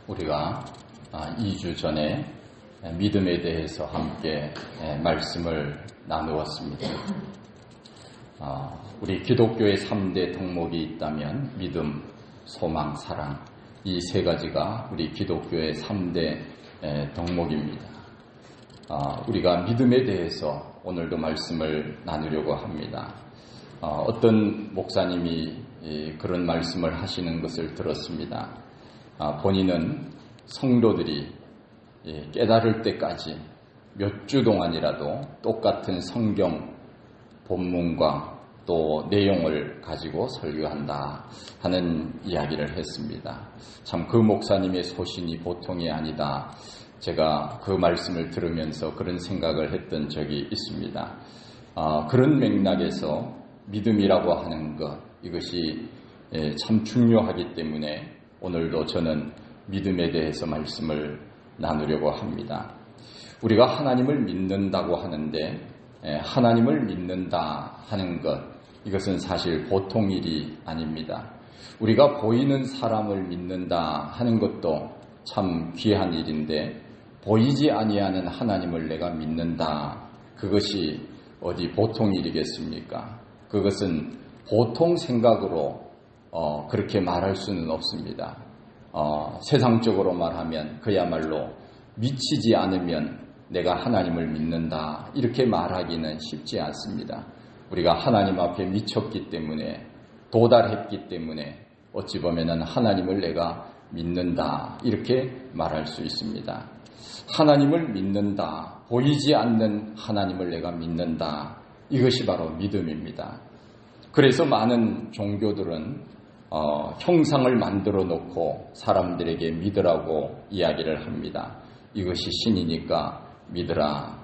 우리가 2주 전에 믿음에 대해서 함께 말씀을 나누었습니다. 우리 기독교의 3대 덕목이 있다면 믿음, 소망, 사랑, 이 세 가지가 우리 기독교의 3대 덕목입니다. 우리가 믿음에 대해서 오늘도 말씀을 나누려고 합니다. 어떤 목사님이 그런 말씀을 하시는 것을 들었습니다. 본인은 성도들이 깨달을 때까지 몇 주 동안이라도 똑같은 성경 본문과 또 내용을 가지고 설교한다 하는 이야기를 했습니다. 참 그 목사님의 소신이 보통이 아니다. 제가 그 말씀을 들으면서 그런 생각을 했던 적이 있습니다. 그런 맥락에서 믿음이라고 하는 것, 이것이 참 중요하기 때문에 오늘도 저는 믿음에 대해서 말씀을 나누려고 합니다. 우리가 하나님을 믿는다고 하는데 하나님을 믿는다 하는 것, 이것은 사실 보통 일이 아닙니다. 우리가 보이는 사람을 믿는다 하는 것도 참 귀한 일인데 보이지 아니하는 하나님을 내가 믿는다, 그것이 어디 보통 일이겠습니까? 그것은 보통 생각으로 그렇게 말할 수는 없습니다. 세상적으로 말하면 그야말로 미치지 않으면 내가 하나님을 믿는다, 이렇게 말하기는 쉽지 않습니다. 우리가 하나님 앞에 미쳤기 때문에, 도달했기 때문에 어찌 보면은 하나님을 내가 믿는다, 이렇게 말할 수 있습니다. 하나님을 믿는다, 보이지 않는 하나님을 내가 믿는다, 이것이 바로 믿음입니다. 그래서 많은 종교들은 형상을 만들어 놓고 사람들에게 믿으라고 이야기를 합니다. 이것이 신이니까 믿으라.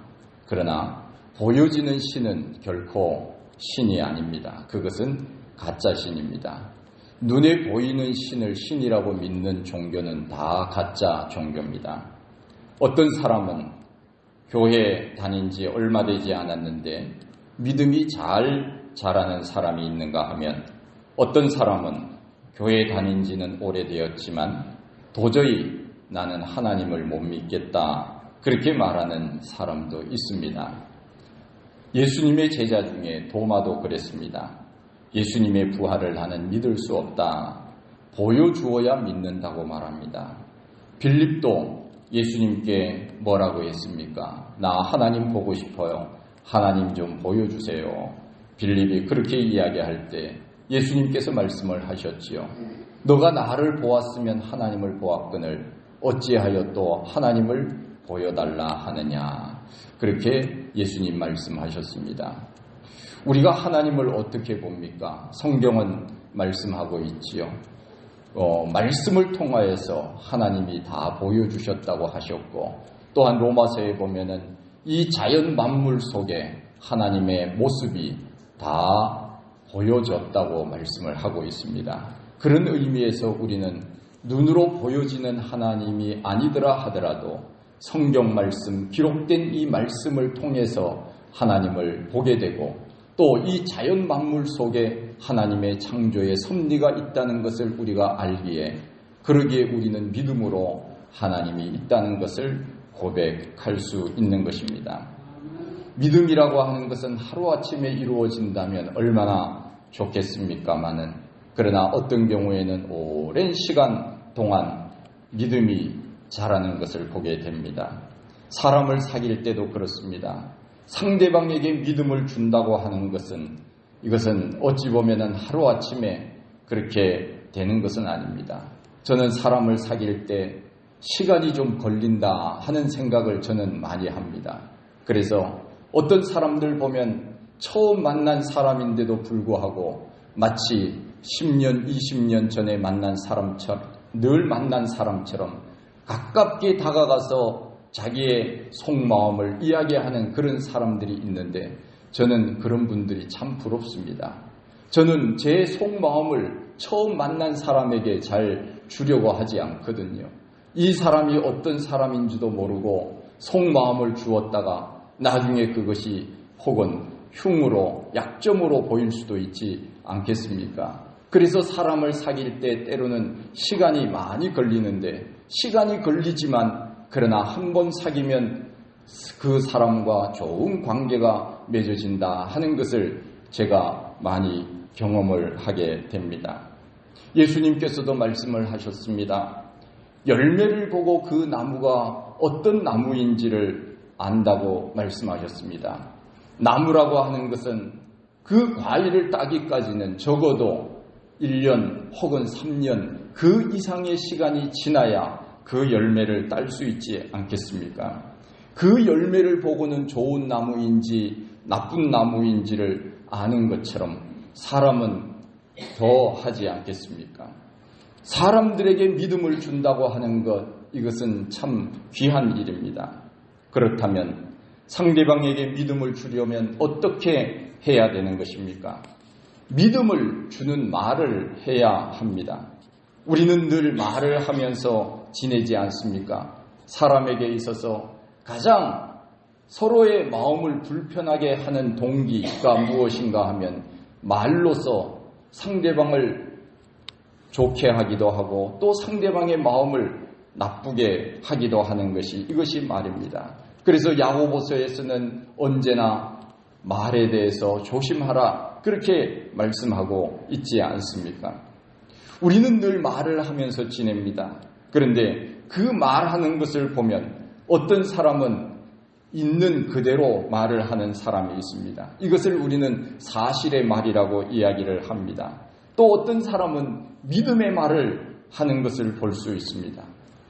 그러나 보여지는 신은 결코 신이 아닙니다. 그것은 가짜 신입니다. 눈에 보이는 신을 신이라고 믿는 종교는 다 가짜 종교입니다. 어떤 사람은 교회 다닌 지 얼마 되지 않았는데 믿음이 잘 자라는 사람이 있는가 하면, 어떤 사람은 교회 다닌 지는 오래되었지만 도저히 나는 하나님을 못 믿겠다, 그렇게 말하는 사람도 있습니다. 예수님의 제자 중에 도마도 그랬습니다. 예수님의 부활을 나는 믿을 수 없다, 보여주어야 믿는다고 말합니다. 빌립도 예수님께 뭐라고 했습니까? 나 하나님 보고 싶어요. 하나님 좀 보여주세요. 빌립이 그렇게 이야기할 때 예수님께서 말씀을 하셨지요. 너가 나를 보았으면 하나님을 보았거늘 어찌하여 또 하나님을 보여달라 하느냐, 그렇게 예수님 말씀하셨습니다. 우리가 하나님을 어떻게 봅니까? 성경은 말씀하고 있지요. 말씀을 통하여서 하나님이 다 보여주셨다고 하셨고, 또한 로마서에 보면은 이 자연 만물 속에 하나님의 모습이 다 보여졌다고 말씀을 하고 있습니다. 그런 의미에서 우리는 눈으로 보여지는 하나님이 아니더라 하더라도 성경 말씀, 기록된 이 말씀을 통해서 하나님을 보게 되고, 또 이 자연 만물 속에 하나님의 창조의 섭리가 있다는 것을 우리가 알기에, 그러기에 우리는 믿음으로 하나님이 있다는 것을 고백할 수 있는 것입니다. 믿음이라고 하는 것은 하루아침에 이루어진다면 얼마나 좋겠습니까마는, 그러나 어떤 경우에는 오랜 시간 동안 믿음이 자라는 것을 보게 됩니다. 사람을 사귈 때도 그렇습니다. 상대방에게 믿음을 준다고 하는 것은, 이것은 어찌 보면은 하루아침에 그렇게 되는 것은 아닙니다. 저는 사람을 사귈 때 시간이 좀 걸린다 하는 생각을 저는 많이 합니다. 그래서 어떤 사람들 보면 처음 만난 사람인데도 불구하고 마치 10년, 20년 전에 만난 사람처럼, 늘 만난 사람처럼 가깝게 다가가서 자기의 속마음을 이야기하는 그런 사람들이 있는데, 저는 그런 분들이 참 부럽습니다. 저는 제 속마음을 처음 만난 사람에게 잘 주려고 하지 않거든요. 이 사람이 어떤 사람인지도 모르고 속마음을 주었다가 나중에 그것이 혹은 흉으로, 약점으로 보일 수도 있지 않겠습니까? 그래서 사람을 사귈 때 때로는 시간이 많이 걸리는데, 시간이 걸리지만 그러나 한 번 사귀면 그 사람과 좋은 관계가 맺어진다 하는 것을 제가 많이 경험을 하게 됩니다. 예수님께서도 말씀을 하셨습니다. 열매를 보고 그 나무가 어떤 나무인지를 안다고 말씀하셨습니다. 나무라고 하는 것은 그 과일을 따기까지는 적어도 1년 혹은 3년 그 이상의 시간이 지나야 그 열매를 딸 수 있지 않겠습니까? 그 열매를 보고는 좋은 나무인지 나쁜 나무인지를 아는 것처럼 사람은 더 하지 않겠습니까? 사람들에게 믿음을 준다고 하는 것, 이것은 참 귀한 일입니다. 그렇다면 상대방에게 믿음을 주려면 어떻게 해야 되는 것입니까? 믿음을 주는 말을 해야 합니다. 우리는 늘 말을 하면서 지내지 않습니까? 사람에게 있어서 가장 서로의 마음을 불편하게 하는 동기가 무엇인가 하면 말로서 상대방을 좋게 하기도 하고 또 상대방의 마음을 나쁘게 하기도 하는 것이 이것이 말입니다. 그래서 야고보서에서는 언제나 말에 대해서 조심하라 그렇게 말씀하고 있지 않습니까? 우리는 늘 말을 하면서 지냅니다. 그런데 그 말하는 것을 보면 어떤 사람은 있는 그대로 말을 하는 사람이 있습니다. 이것을 우리는 사실의 말이라고 이야기를 합니다. 또 어떤 사람은 믿음의 말을 하는 것을 볼 수 있습니다.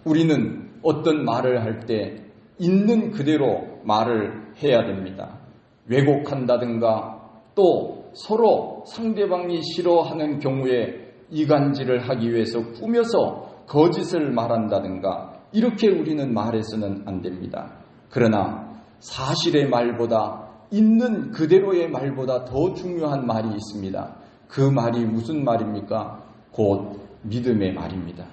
우리는 어떤 말을 할 때 있는 그대로 말을 해야 됩니다. 왜곡한다든가 또 서로 상대방이 싫어하는 경우에 이간질을 하기 위해서 꾸며서 거짓을 말한다든가 이렇게 우리는 말해서는 안 됩니다. 그러나 사실의 말보다 있는 그대로의 말보다 더 중요한 말이 있습니다. 그 말이 무슨 말입니까? 곧 믿음의 말입니다.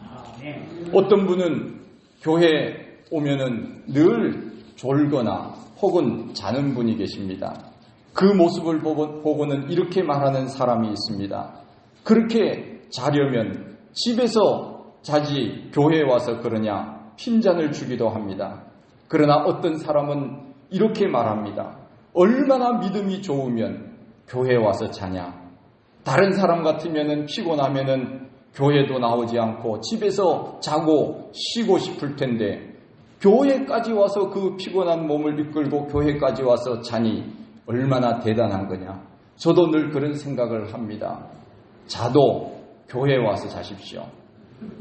어떤 분은 교회 오면은 늘 졸거나 혹은 자는 분이 계십니다. 그 모습을 보고는 이렇게 말하는 사람이 있습니다. 그렇게 자려면 집에서 자지 교회에 와서 그러냐 핀잔을 주기도 합니다. 그러나 어떤 사람은 이렇게 말합니다. 얼마나 믿음이 좋으면 교회에 와서 자냐. 다른 사람 같으면은 피곤하면은 교회도 나오지 않고 집에서 자고 쉬고 싶을 텐데 교회까지 와서 그 피곤한 몸을 이끌고 교회까지 와서 자니 얼마나 대단한 거냐. 저도 늘 그런 생각을 합니다. 자도 교회에 와서 자십시오.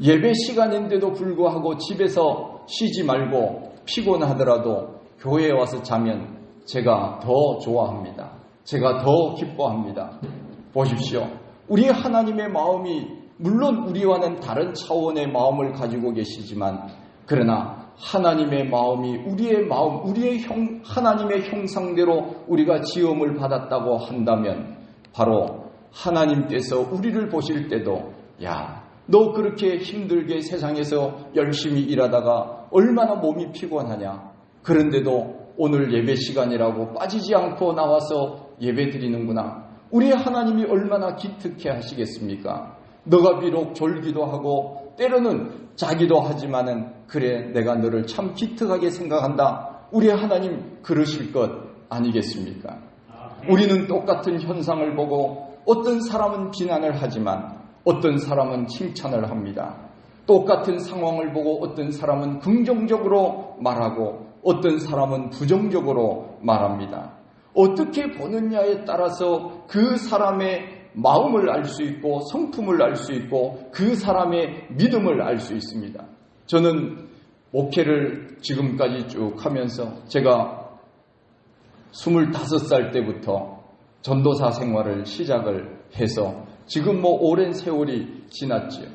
예배 시간인데도 불구하고 집에서 쉬지 말고 피곤하더라도 교회에 와서 자면 제가 더 좋아합니다. 제가 더 기뻐합니다. 보십시오. 우리 하나님의 마음이 물론 우리와는 다른 차원의 마음을 가지고 계시지만 그러나 하나님의 마음이 우리의 마음, 하나님의 형상대로 우리가 지음을 받았다고 한다면 바로 하나님께서 우리를 보실 때도 야, 너 그렇게 힘들게 세상에서 열심히 일하다가 얼마나 몸이 피곤하냐. 그런데도 오늘 예배 시간이라고 빠지지 않고 나와서 예배 드리는구나. 우리 하나님이 얼마나 기특해 하시겠습니까? 너가 비록 졸기도 하고 때로는 자기도 하지만은 그래 내가 너를 참 기특하게 생각한다. 우리 하나님 그러실 것 아니겠습니까? 우리는 똑같은 현상을 보고 어떤 사람은 비난을 하지만 어떤 사람은 칭찬을 합니다. 똑같은 상황을 보고 어떤 사람은 긍정적으로 말하고 어떤 사람은 부정적으로 말합니다. 어떻게 보느냐에 따라서 그 사람의 마음을 알 수 있고 성품을 알 수 있고 그 사람의 믿음을 알 수 있습니다. 저는 목회를 지금까지 쭉 하면서 제가 25살 때부터 전도사 생활을 시작을 해서 지금 오랜 세월이 지났지요.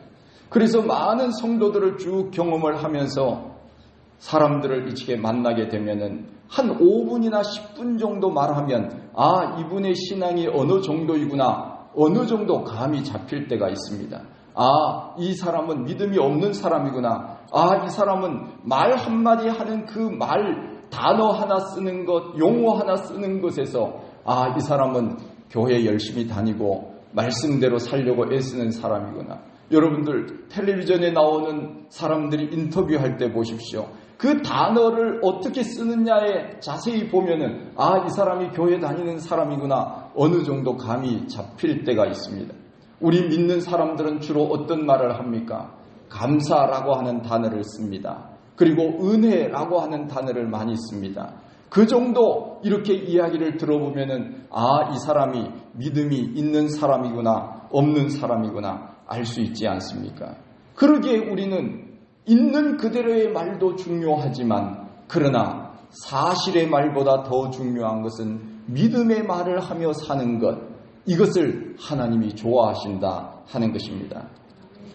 그래서 많은 성도들을 쭉 경험을 하면서 사람들을 이렇게 만나게 되면은 한 5분이나 10분 정도 말하면 아, 이분의 신앙이 어느 정도이구나, 어느 정도 감이 잡힐 때가 있습니다. 아, 이 사람은 믿음이 없는 사람이구나. 아, 이 사람은 말 한마디 하는 그 말 단어 하나 쓰는 것, 용어 하나 쓰는 것에서 아, 이 사람은 교회 열심히 다니고 말씀대로 살려고 애쓰는 사람이구나. 여러분들 텔레비전에 나오는 사람들이 인터뷰할 때 보십시오. 그 단어를 어떻게 쓰느냐에 자세히 보면은 이 사람이 교회 다니는 사람이구나 어느 정도 감이 잡힐 때가 있습니다. 우리 믿는 사람들은 주로 어떤 말을 합니까? 감사라고 하는 단어를 씁니다. 그리고 은혜라고 하는 단어를 많이 씁니다. 그 정도 이렇게 이야기를 들어보면은 이 사람이 믿음이 있는 사람이구나 없는 사람이구나 알 수 있지 않습니까? 그러기에 우리는 있는 그대로의 말도 중요하지만 그러나 사실의 말보다 더 중요한 것은 믿음의 말을 하며 사는 것, 이것을 하나님이 좋아하신다 하는 것입니다.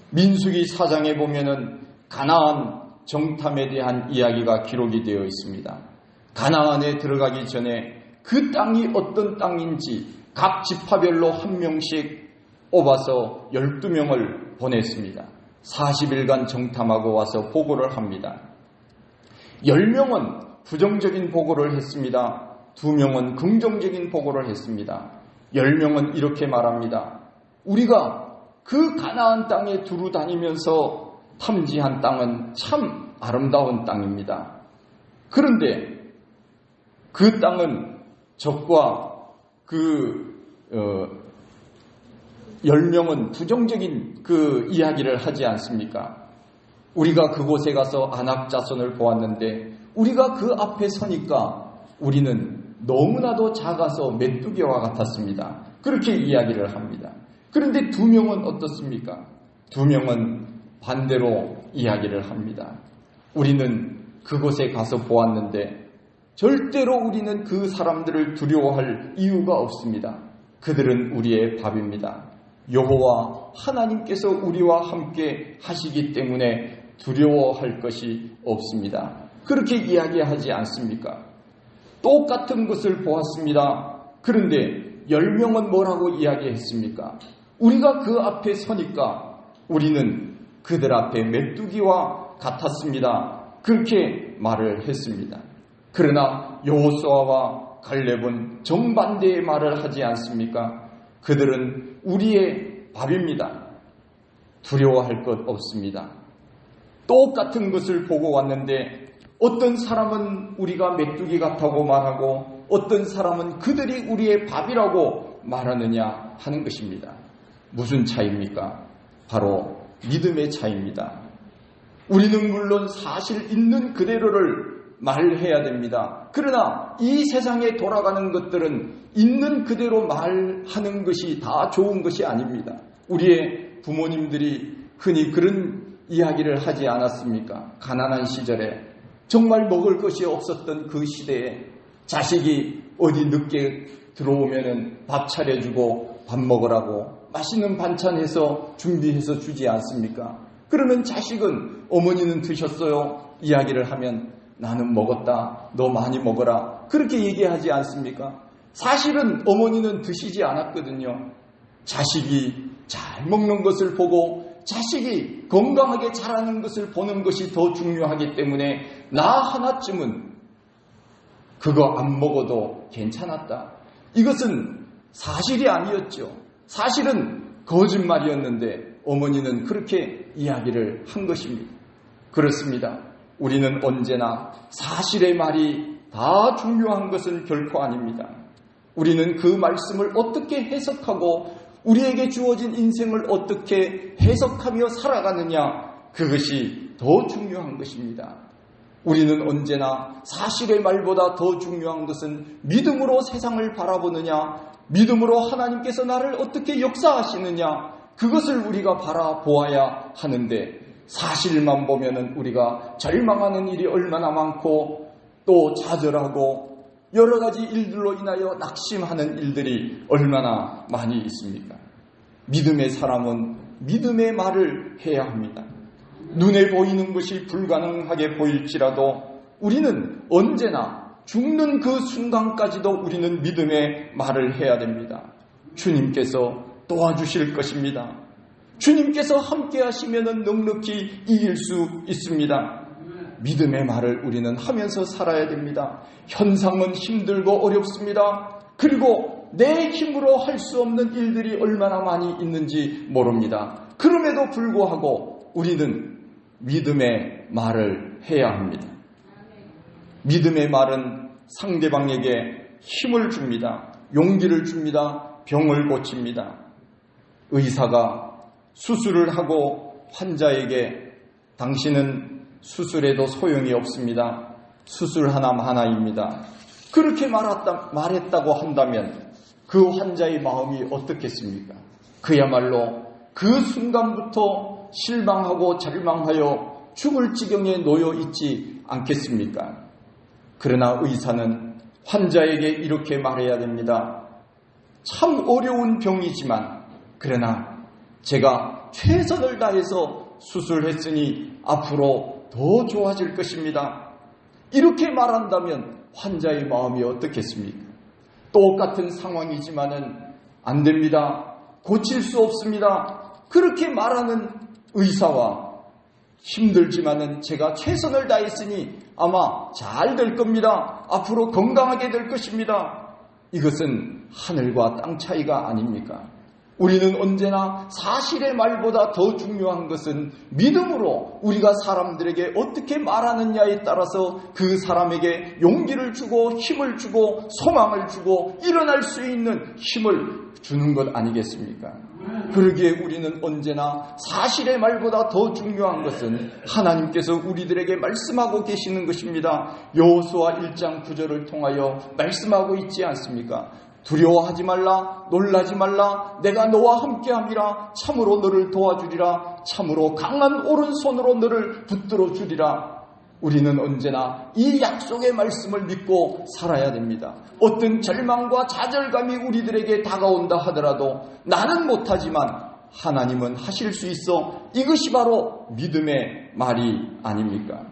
민수기 4장에 보면은 가나안 정탐에 대한 이야기가 기록이 되어 있습니다. 가나안에 들어가기 전에 그 땅이 어떤 땅인지 각 지파별로 한 명씩 뽑아서 12명을 보냈습니다. 40일간 정탐하고 와서 보고를 합니다. 10명은 부정적인 보고를 했습니다. 2명은 긍정적인 보고를 했습니다. 10명은 이렇게 말합니다. 우리가 그 가나안 땅에 두루 다니면서 탐지한 땅은 참 아름다운 땅입니다. 그런데 그 땅은 적과 10명은 부정적인 그 이야기를 하지 않습니까? 우리가 그곳에 가서 아낙 자손을 보았는데 우리가 그 앞에 서니까 우리는 너무나도 작아서 메뚜기와 같았습니다. 그렇게 이야기를 합니다. 그런데 2명은 어떻습니까? 2명은 반대로 이야기를 합니다. 우리는 그곳에 가서 보았는데 절대로 우리는 그 사람들을 두려워할 이유가 없습니다. 그들은 우리의 밥입니다. 여호와 하나님께서 우리와 함께 하시기 때문에 두려워할 것이 없습니다. 그렇게 이야기하지 않습니까? 똑같은 것을 보았습니다. 그런데 10명은 뭐라고 이야기했습니까? 우리가 그 앞에 서니까 우리는 그들 앞에 메뚜기와 같았습니다. 그렇게 말을 했습니다. 그러나 여호수아와 갈렙은 정반대의 말을 하지 않습니까? 그들은 우리의 밥입니다. 두려워할 것 없습니다. 똑같은 것을 보고 왔는데 어떤 사람은 우리가 메뚜기 같다고 말하고 어떤 사람은 그들이 우리의 밥이라고 말하느냐 하는 것입니다. 무슨 차이입니까? 바로 믿음의 차이입니다. 우리는 물론 사실 있는 그대로를 말해야 됩니다. 그러나 이 세상에 돌아가는 것들은 있는 그대로 말하는 것이 다 좋은 것이 아닙니다. 우리의 부모님들이 흔히 그런 이야기를 하지 않았습니까? 가난한 시절에 정말 먹을 것이 없었던 그 시대에 자식이 어디 늦게 들어오면은 밥 차려주고 밥 먹으라고 맛있는 반찬해서 준비해서 주지 않습니까? 그러면 자식은 어머니는 드셨어요? 이야기를 하면 나는 먹었다. 너 많이 먹어라. 그렇게 얘기하지 않습니까? 사실은 어머니는 드시지 않았거든요. 자식이 잘 먹는 것을 보고 자식이 건강하게 자라는 것을 보는 것이 더 중요하기 때문에 나 하나쯤은 그거 안 먹어도 괜찮았다. 이것은 사실이 아니었죠. 사실은 거짓말이었는데 어머니는 그렇게 이야기를 한 것입니다. 그렇습니다. 우리는 언제나 사실의 말이 다 중요한 것은 결코 아닙니다. 우리는 그 말씀을 어떻게 해석하고 우리에게 주어진 인생을 어떻게 해석하며 살아가느냐, 그것이 더 중요한 것입니다. 우리는 언제나 사실의 말보다 더 중요한 것은 믿음으로 세상을 바라보느냐, 믿음으로 하나님께서 나를 어떻게 역사하시느냐, 그것을 우리가 바라보아야 하는데 사실만 보면은 우리가 절망하는 일이 얼마나 많고 또 좌절하고 여러 가지 일들로 인하여 낙심하는 일들이 얼마나 많이 있습니까? 믿음의 사람은 믿음의 말을 해야 합니다. 눈에 보이는 것이 불가능하게 보일지라도 우리는 언제나 죽는 그 순간까지도 우리는 믿음의 말을 해야 됩니다. 주님께서 도와주실 것입니다. 주님께서 함께 하시면 넉넉히 이길 수 있습니다. 믿음의 말을 우리는 하면서 살아야 됩니다. 현상은 힘들고 어렵습니다. 그리고 내 힘으로 할 수 없는 일들이 얼마나 많이 있는지 모릅니다. 그럼에도 불구하고 우리는 믿음의 말을 해야 합니다. 믿음의 말은 상대방에게 힘을 줍니다. 용기를 줍니다. 병을 고칩니다. 의사가 수술을 하고 환자에게 당신은 수술해도 소용이 없습니다. 수술 하나입니다. 그렇게 말했다고 한다면 그 환자의 마음이 어떻겠습니까? 그야말로 그 순간부터 실망하고 절망하여 죽을 지경에 놓여 있지 않겠습니까? 그러나 의사는 환자에게 이렇게 말해야 됩니다. 참 어려운 병이지만 그러나 제가 최선을 다해서 수술했으니 앞으로 더 좋아질 것입니다. 이렇게 말한다면 환자의 마음이 어떻겠습니까? 똑같은 상황이지만은 안 됩니다. 고칠 수 없습니다. 그렇게 말하는 의사와 힘들지만은 제가 최선을 다했으니 아마 잘 될 겁니다. 앞으로 건강하게 될 것입니다. 이것은 하늘과 땅 차이가 아닙니까? 우리는 언제나 사실의 말보다 더 중요한 것은 믿음으로 우리가 사람들에게 어떻게 말하느냐에 따라서 그 사람에게 용기를 주고 힘을 주고 소망을 주고 일어날 수 있는 힘을 주는 것 아니겠습니까? 그러기에 우리는 언제나 사실의 말보다 더 중요한 것은 하나님께서 우리들에게 말씀하고 계시는 것입니다. 여호수아 1장 9절을 통하여 말씀하고 있지 않습니까? 두려워하지 말라, 놀라지 말라, 내가 너와 함께함이라, 참으로 너를 도와주리라, 참으로 강한 오른손으로 너를 붙들어 주리라. 우리는 언제나 이 약속의 말씀을 믿고 살아야 됩니다. 어떤 절망과 좌절감이 우리들에게 다가온다 하더라도 나는 못하지만 하나님은 하실 수 있어. 이것이 바로 믿음의 말이 아닙니까?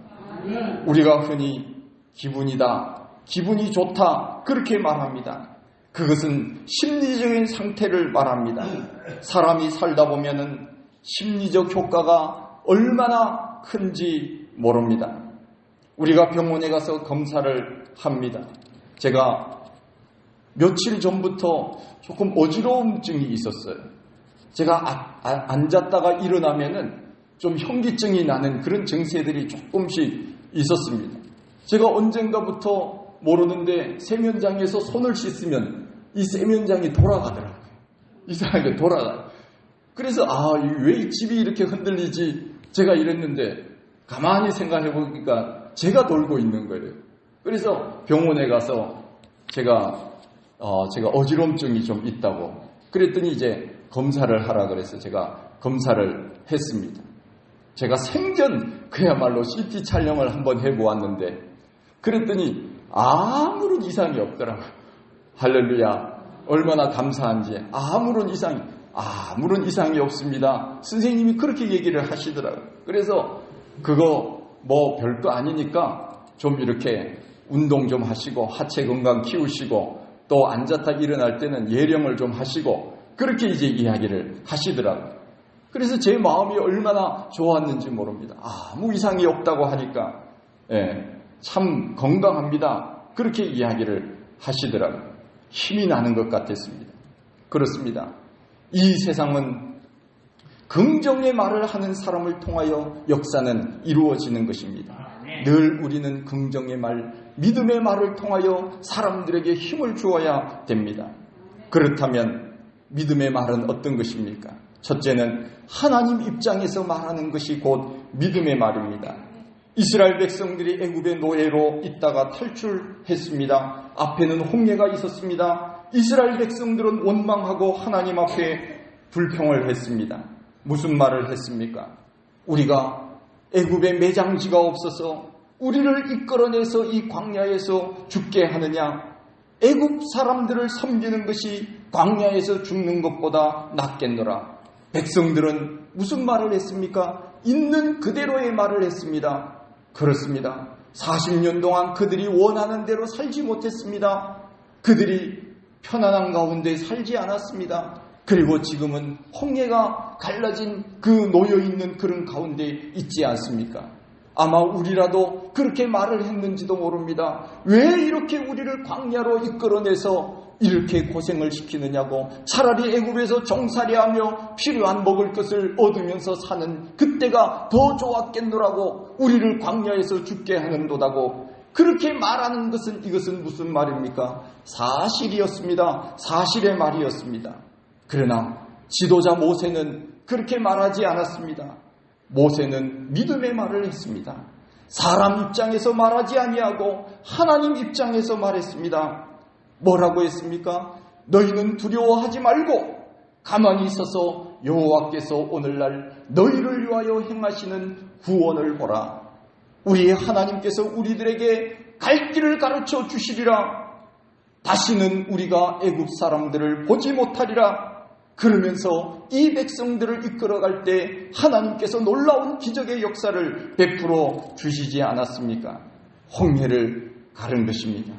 우리가 흔히 기분이다, 기분이 좋다 그렇게 말합니다. 그것은 심리적인 상태를 말합니다. 사람이 살다 보면은 심리적 효과가 얼마나 큰지 모릅니다. 우리가 병원에 가서 검사를 합니다. 제가 며칠 전부터 조금 어지러움증이 있었어요. 제가 앉았다가 일어나면은 좀 현기증이 나는 그런 증세들이 조금씩 있었습니다. 제가 언젠가부터 모르는데 세면장에서 손을 씻으면 이 세면장이 돌아가더라고요. 이상하게 돌아가요. 그래서 왜 이 집이 이렇게 흔들리지? 제가 이랬는데 가만히 생각해 보니까 제가 돌고 있는 거예요. 그래서 병원에 가서 제가 어지럼증이 좀 있다고 그랬더니 이제 검사를 하라 그래서 제가 검사를 했습니다. 제가 생전 그야말로 CT 촬영을 한번 해보았는데 그랬더니 아무런 이상이 없더라고요. 할렐루야. 얼마나 감사한지. 아무런 이상이 없습니다. 선생님이 그렇게 얘기를 하시더라고요. 그래서 그거 뭐 별거 아니니까 좀 이렇게 운동 좀 하시고 하체 건강 키우시고 또 앉았다 일어날 때는 예령을 좀 하시고 그렇게 이제 이야기를 하시더라고요. 그래서 제 마음이 얼마나 좋았는지 모릅니다. 아무 이상이 없다고 하니까 참 건강합니다. 그렇게 이야기를 하시더라고요. 힘이 나는 것 같았습니다. 그렇습니다. 이 세상은 긍정의 말을 하는 사람을 통하여 역사는 이루어지는 것입니다. 늘 우리는 긍정의 말, 믿음의 말을 통하여 사람들에게 힘을 주어야 됩니다. 그렇다면 믿음의 말은 어떤 것입니까? 첫째는 하나님 입장에서 말하는 것이 곧 믿음의 말입니다. 이스라엘 백성들이 애굽의 노예로 있다가 탈출했습니다. 앞에는 홍해가 있었습니다. 이스라엘 백성들은 원망하고 하나님 앞에 불평을 했습니다. 무슨 말을 했습니까? 우리가 애굽에 매장지가 없어서 우리를 이끌어내서 이 광야에서 죽게 하느냐? 애굽 사람들을 섬기는 것이 광야에서 죽는 것보다 낫겠노라. 백성들은 무슨 말을 했습니까? 있는 그대로의 말을 했습니다. 그렇습니다. 40년 동안 그들이 원하는 대로 살지 못했습니다. 그들이 편안한 가운데 살지 않았습니다. 그리고 지금은 홍해가 갈라진 그 놓여있는 그런 가운데 있지 않습니까? 아마 우리라도 그렇게 말을 했는지도 모릅니다. 왜 이렇게 우리를 광야로 이끌어내서 이렇게 고생을 시키느냐고. 차라리 애굽에서 종살이하며 필요한 먹을 것을 얻으면서 사는 그때가 더 좋았겠노라고. 우리를 광야에서 죽게 하는도다고. 그렇게 말하는 것은, 이것은 무슨 말입니까? 사실이었습니다. 사실의 말이었습니다. 그러나 지도자 모세는 그렇게 말하지 않았습니다. 모세는 믿음의 말을 했습니다. 사람 입장에서 말하지 아니하고 하나님 입장에서 말했습니다. 뭐라고 했습니까? 너희는 두려워하지 말고 가만히 있어서 여호와께서 오늘날 너희를 위하여 행하시는 구원을 보라. 우리의 하나님께서 우리들에게 갈 길을 가르쳐 주시리라. 다시는 우리가 애굽 사람들을 보지 못하리라. 그러면서 이 백성들을 이끌어갈 때 하나님께서 놀라운 기적의 역사를 베풀어 주시지 않았습니까? 홍해를 가른 것입니다.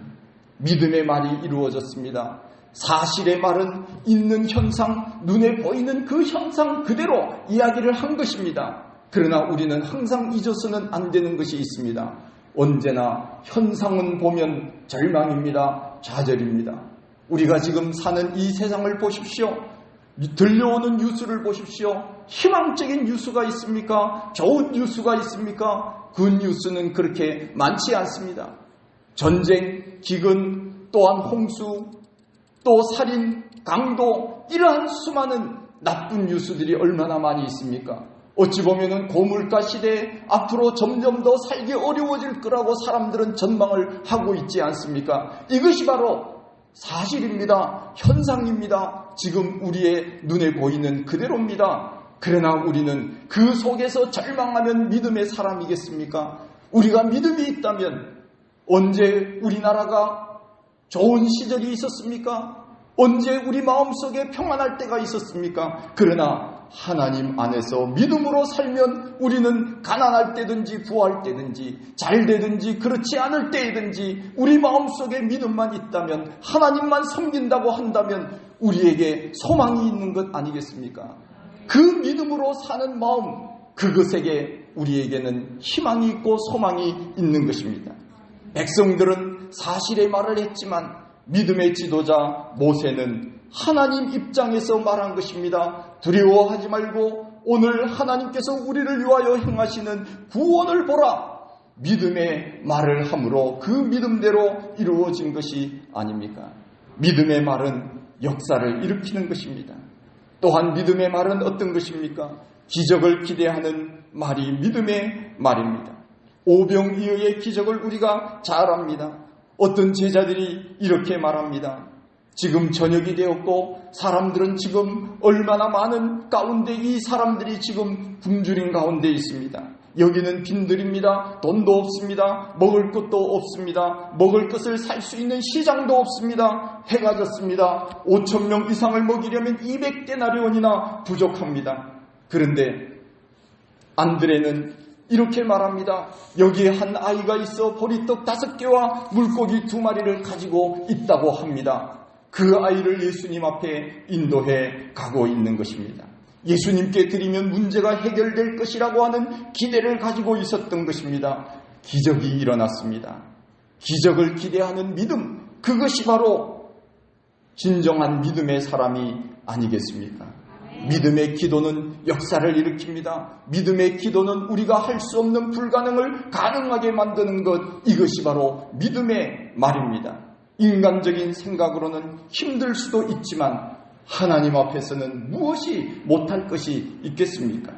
믿음의 말이 이루어졌습니다. 사실의 말은 있는 현상, 눈에 보이는 그 현상 그대로 이야기를 한 것입니다. 그러나 우리는 항상 잊어서는 안 되는 것이 있습니다. 언제나 현상은 보면 절망입니다. 좌절입니다. 우리가 지금 사는 이 세상을 보십시오. 들려오는 뉴스를 보십시오. 희망적인 뉴스가 있습니까? 좋은 뉴스가 있습니까? 그 뉴스는 그렇게 많지 않습니다. 전쟁, 기근, 또한 홍수, 또 살인, 강도, 이러한 수많은 나쁜 뉴스들이 얼마나 많이 있습니까? 어찌 보면은 고물가 시대에 앞으로 점점 더 살기 어려워질 거라고 사람들은 전망을 하고 있지 않습니까? 이것이 바로 사실입니다. 현상입니다. 지금 우리의 눈에 보이는 그대로입니다. 그러나 우리는 그 속에서 절망하면 믿음의 사람이겠습니까? 우리가 믿음이 있다면 언제 우리나라가 좋은 시절이 있었습니까? 언제 우리 마음속에 평안할 때가 있었습니까? 그러나 하나님 안에서 믿음으로 살면 우리는 가난할 때든지 부할 때든지 잘 되든지 그렇지 않을 때이든지 우리 마음속에 믿음만 있다면, 하나님만 섬긴다고 한다면 우리에게 소망이 있는 것 아니겠습니까? 그 믿음으로 사는 마음, 그것에게 우리에게는 희망이 있고 소망이 있는 것입니다. 백성들은 사실의 말을 했지만 믿음의 지도자 모세는 하나님 입장에서 말한 것입니다. 두려워하지 말고 오늘 하나님께서 우리를 위하여 행하시는 구원을 보라. 믿음의 말을 함으로 그 믿음대로 이루어진 것이 아닙니까? 믿음의 말은 역사를 일으키는 것입니다. 또한 믿음의 말은 어떤 것입니까? 기적을 기대하는 말이 믿음의 말입니다. 오병이어의 기적을 우리가 잘 압니다. 어떤 제자들이 이렇게 말합니다. 지금 저녁이 되었고 사람들은 지금 얼마나 많은 가운데 이 사람들이 지금 굶주린 가운데 있습니다. 여기는 빈들입니다. 돈도 없습니다. 먹을 것도 없습니다. 먹을 것을 살 수 있는 시장도 없습니다. 해가 졌습니다. 5,000명 이상을 먹이려면 200데나리온이나 부족합니다. 그런데 안드레는 이렇게 말합니다. 여기에 한 아이가 있어 보리떡 5개와 물고기 2마리를 가지고 있다고 합니다. 그 아이를 예수님 앞에 인도해 가고 있는 것입니다. 예수님께 드리면 문제가 해결될 것이라고 하는 기대를 가지고 있었던 것입니다. 기적이 일어났습니다. 기적을 기대하는 믿음, 그것이 바로 진정한 믿음의 사람이 아니겠습니까? 믿음의 기도는 역사를 일으킵니다. 믿음의 기도는 우리가 할 수 없는 불가능을 가능하게 만드는 것, 이것이 바로 믿음의 말입니다. 인간적인 생각으로는 힘들 수도 있지만 하나님 앞에서는 무엇이 못할 것이 있겠습니까?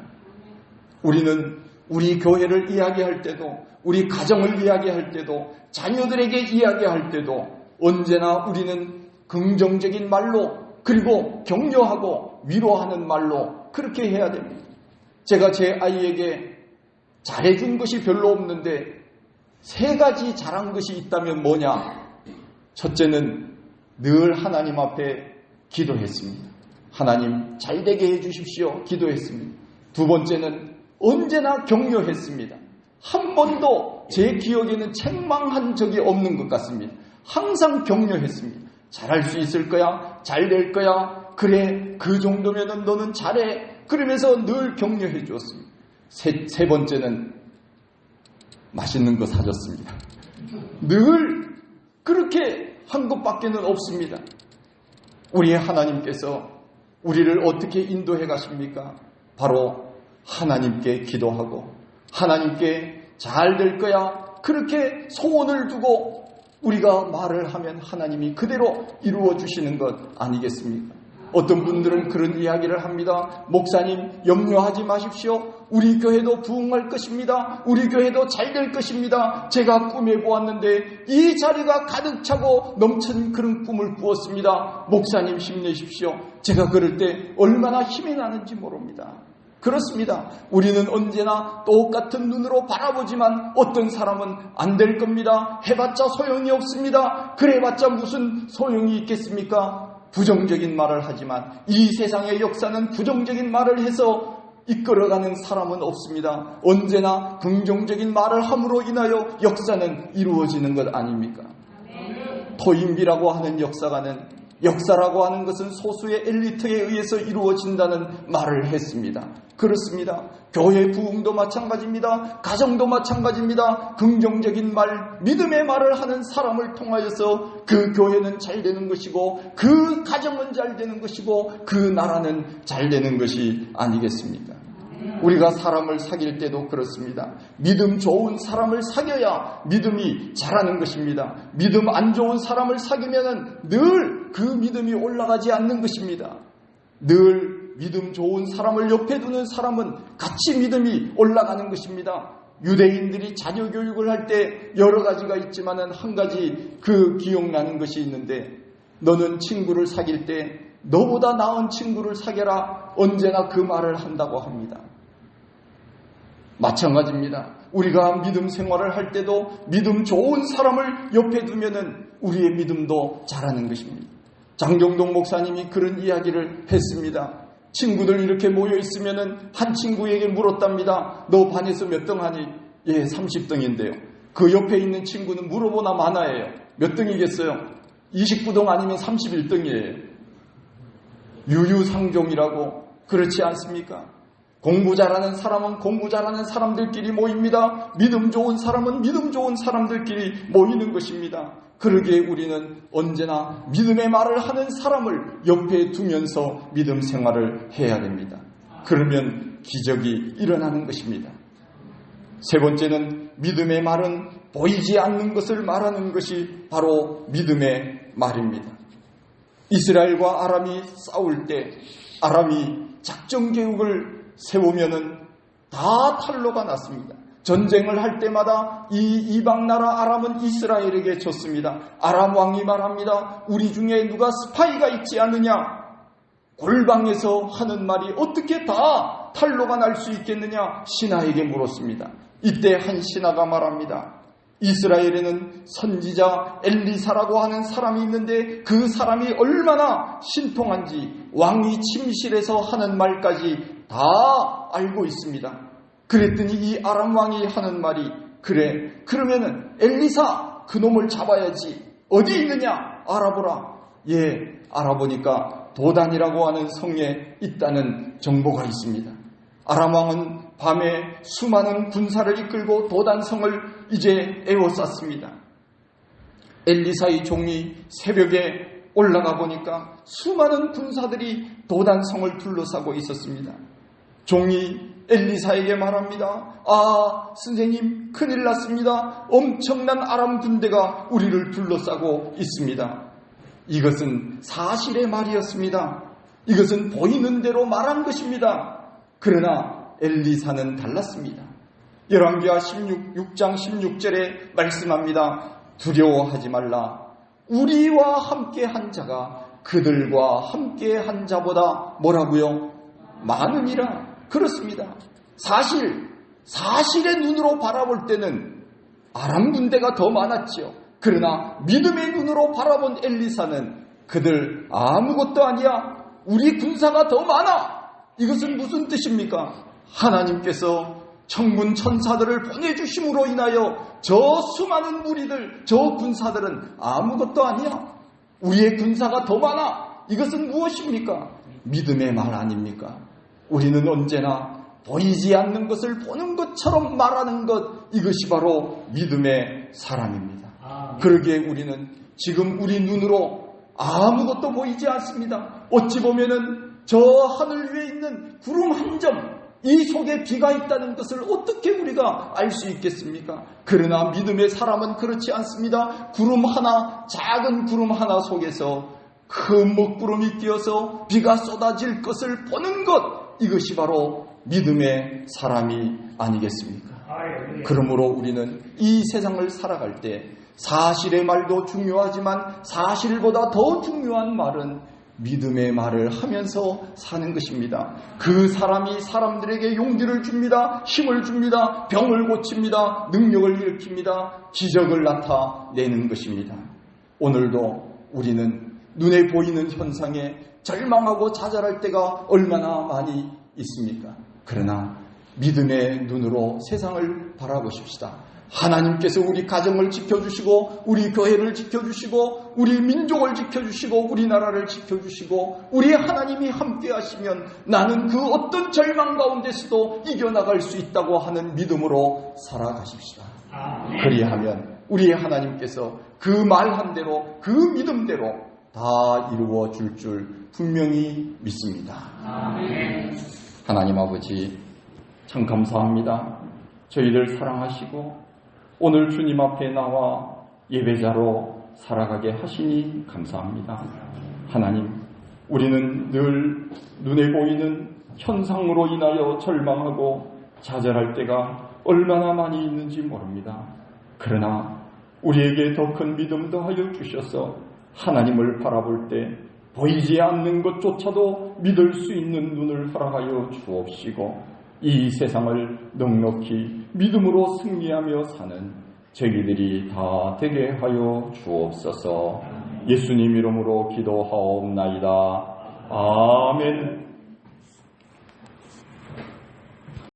우리는 우리 교회를 이야기할 때도, 우리 가정을 이야기할 때도, 자녀들에게 이야기할 때도 언제나 우리는 긍정적인 말로, 그리고 격려하고 위로하는 말로 그렇게 해야 됩니다. 제가 제 아이에게 잘해준 것이 별로 없는데 3가지 잘한 것이 있다면 뭐냐? 첫째는 늘 하나님 앞에 기도했습니다. 하나님 잘되게 해주십시오. 기도했습니다. 2번째는 언제나 격려했습니다. 한 번도 제 기억에는 책망한 적이 없는 것 같습니다. 항상 격려했습니다. 잘할 수 있을 거야. 잘 될 거야. 그래, 그 정도면은 너는 잘해. 그러면서 늘 격려해 주었습니다. 세 번째는 맛있는 거 사줬습니다. 늘 그렇게 한 것밖에는 없습니다. 우리의 하나님께서 우리를 어떻게 인도해 가십니까? 바로 하나님께 기도하고 하나님께 잘 될 거야 그렇게 소원을 두고 우리가 말을 하면 하나님이 그대로 이루어 주시는 것 아니겠습니까? 어떤 분들은 그런 이야기를 합니다. 목사님, 염려하지 마십시오. 우리 교회도 부흥할 것입니다. 우리 교회도 잘 될 것입니다. 제가 꿈에 보았는데 이 자리가 가득 차고 넘치는 그런 꿈을 꾸었습니다. 목사님 힘내십시오. 제가 그럴 때 얼마나 힘이 나는지 모릅니다. 그렇습니다. 우리는 언제나 똑같은 눈으로 바라보지만 어떤 사람은 안 될 겁니다. 해봤자 소용이 없습니다. 그래봤자 무슨 소용이 있겠습니까? 부정적인 말을 하지만 이 세상의 역사는 부정적인 말을 해서 이끌어가는 사람은 없습니다. 언제나 긍정적인 말을 함으로 인하여 역사는 이루어지는 것 아닙니까? 토인비라고 하는 역사라고 하는 것은 소수의 엘리트에 의해서 이루어진다는 말을 했습니다. 그렇습니다. 교회 부흥도 마찬가지입니다. 가정도 마찬가지입니다. 긍정적인 말, 믿음의 말을 하는 사람을 통하여서 그 교회는 잘 되는 것이고 그 가정은 잘 되는 것이고 그 나라는 잘 되는 것이 아니겠습니까? 우리가 사람을 사귈 때도 그렇습니다. 믿음 좋은 사람을 사귀어야 믿음이 자라는 것입니다. 믿음 안 좋은 사람을 사귀면 늘 그 믿음이 올라가지 않는 것입니다. 늘 믿음 좋은 사람을 옆에 두는 사람은 같이 믿음이 올라가는 것입니다. 유대인들이 자녀 교육을 할 때 여러 가지가 있지만은 한 가지 그 기억나는 것이 있는데 너는 친구를 사귈 때 너보다 나은 친구를 사귀라 언제나 그 말을 한다고 합니다. 마찬가지입니다. 우리가 믿음 생활을 할 때도 믿음 좋은 사람을 옆에 두면은 우리의 믿음도 자라는 것입니다. 장경동 목사님이 그런 이야기를 했습니다. 친구들 이렇게 모여 있으면은 한 친구에게 물었답니다. 너 반에서 몇 등 하니? 예, 30등인데요. 그 옆에 있는 친구는 물어보나 마나예요. 몇 등이겠어요? 29등 아니면 31등이에요. 유유상종이라고 그렇지 않습니까? 공부 잘하는 사람은 공부 잘하는 사람들끼리 모입니다. 믿음 좋은 사람은 믿음 좋은 사람들끼리 모이는 것입니다. 그러기에 우리는 언제나 믿음의 말을 하는 사람을 옆에 두면서 믿음 생활을 해야 됩니다. 그러면 기적이 일어나는 것입니다. 세 번째는 믿음의 말은 보이지 않는 것을 말하는 것이 바로 믿음의 말입니다. 이스라엘과 아람이 싸울 때 아람이 작전 계획을 세우면은 다 탈로가 났습니다. 전쟁을 할 때마다 이 이방 나라 아람은 이스라엘에게 졌습니다. 아람 왕이 말합니다. 우리 중에 누가 스파이가 있지 않느냐? 골방에서 하는 말이 어떻게 다 탈로가 날 수 있겠느냐? 신하에게 물었습니다. 이때 한 신하가 말합니다. 이스라엘에는 선지자 엘리사라고 하는 사람이 있는데 그 사람이 얼마나 신통한지 왕이 침실에서 하는 말까지 다 알고 있습니다. 그랬더니 이 아람 왕이 하는 말이 그래 그러면은 엘리사 그놈을 잡아야지 어디 있느냐 알아보라. 예, 알아보니까 도단이라고 하는 성에 있다는 정보가 있습니다. 아람 왕은 밤에 수많은 군사를 이끌고 도단성을 이제 에워쌌습니다. 엘리사의 종이 새벽에 올라가 보니까 수많은 군사들이 도단성을 둘러싸고 있었습니다. 종이 엘리사에게 말합니다. 아, 선생님 큰일 났습니다. 엄청난 아람 군대가 우리를 둘러싸고 있습니다. 이것은 사실의 말이었습니다. 이것은 보이는 대로 말한 것입니다. 그러나 엘리사는 달랐습니다. 열왕기하 6장 16절에 말씀합니다. 두려워하지 말라. 우리와 함께한 자가 그들과 함께한 자보다 뭐라고요? 많으니라. 그렇습니다. 사실의 눈으로 바라볼 때는 아람 군대가 더 많았지요. 그러나 믿음의 눈으로 바라본 엘리사는 그들 아무것도 아니야. 우리 군사가 더 많아. 이것은 무슨 뜻입니까? 하나님께서 천군 천사들을 보내주심으로 인하여 저 수많은 무리들, 저 군사들은 아무것도 아니야. 우리의 군사가 더 많아. 이것은 무엇입니까? 믿음의 말 아닙니까? 우리는 언제나 보이지 않는 것을 보는 것처럼 말하는 것, 이것이 바로 믿음의 사람입니다. 그러기에 우리는 지금 우리 눈으로 아무것도 보이지 않습니다. 어찌 보면은 저 하늘 위에 있는 구름 한 점, 이 속에 비가 있다는 것을 어떻게 우리가 알 수 있겠습니까? 그러나 믿음의 사람은 그렇지 않습니다. 구름 하나, 작은 구름 하나 속에서 큰 먹구름이 끼어서 비가 쏟아질 것을 보는 것, 이것이 바로 믿음의 사람이 아니겠습니까? 그러므로 우리는 이 세상을 살아갈 때 사실의 말도 중요하지만 사실보다 더 중요한 말은 믿음의 말을 하면서 사는 것입니다. 그 사람이 사람들에게 용기를 줍니다. 힘을 줍니다. 병을 고칩니다. 능력을 일으킵니다. 기적을 나타내는 것입니다. 오늘도 우리는 눈에 보이는 현상에 절망하고 좌절할 때가 얼마나 많이 있습니까? 그러나 믿음의 눈으로 세상을 바라보십시다. 하나님께서 우리 가정을 지켜주시고 우리 교회를 지켜주시고 우리 민족을 지켜주시고 우리나라를 지켜주시고 우리 하나님이 함께 하시면 나는 그 어떤 절망 가운데서도 이겨나갈 수 있다고 하는 믿음으로 살아가십시다. 그리하면 우리 하나님께서 그 말한 대로 그 믿음대로 다 이루어 줄 분명히 믿습니다. 하나님 아버지 참 감사합니다. 저희를 사랑하시고 오늘 주님 앞에 나와 예배자로 살아가게 하시니 감사합니다. 하나님, 우리는 늘 눈에 보이는 현상으로 인하여 절망하고 좌절할 때가 얼마나 많이 있는지 모릅니다. 그러나 우리에게 더 큰 믿음 더하여 주셔서 하나님을 바라볼 때 보이지 않는 것조차도 믿을 수 있는 눈을 허락하여 주옵시고 이 세상을 넉넉히 믿음으로 승리하며 사는 저희들이 다 되게 하여 주옵소서. 예수님 이름으로 기도하옵나이다. 아멘.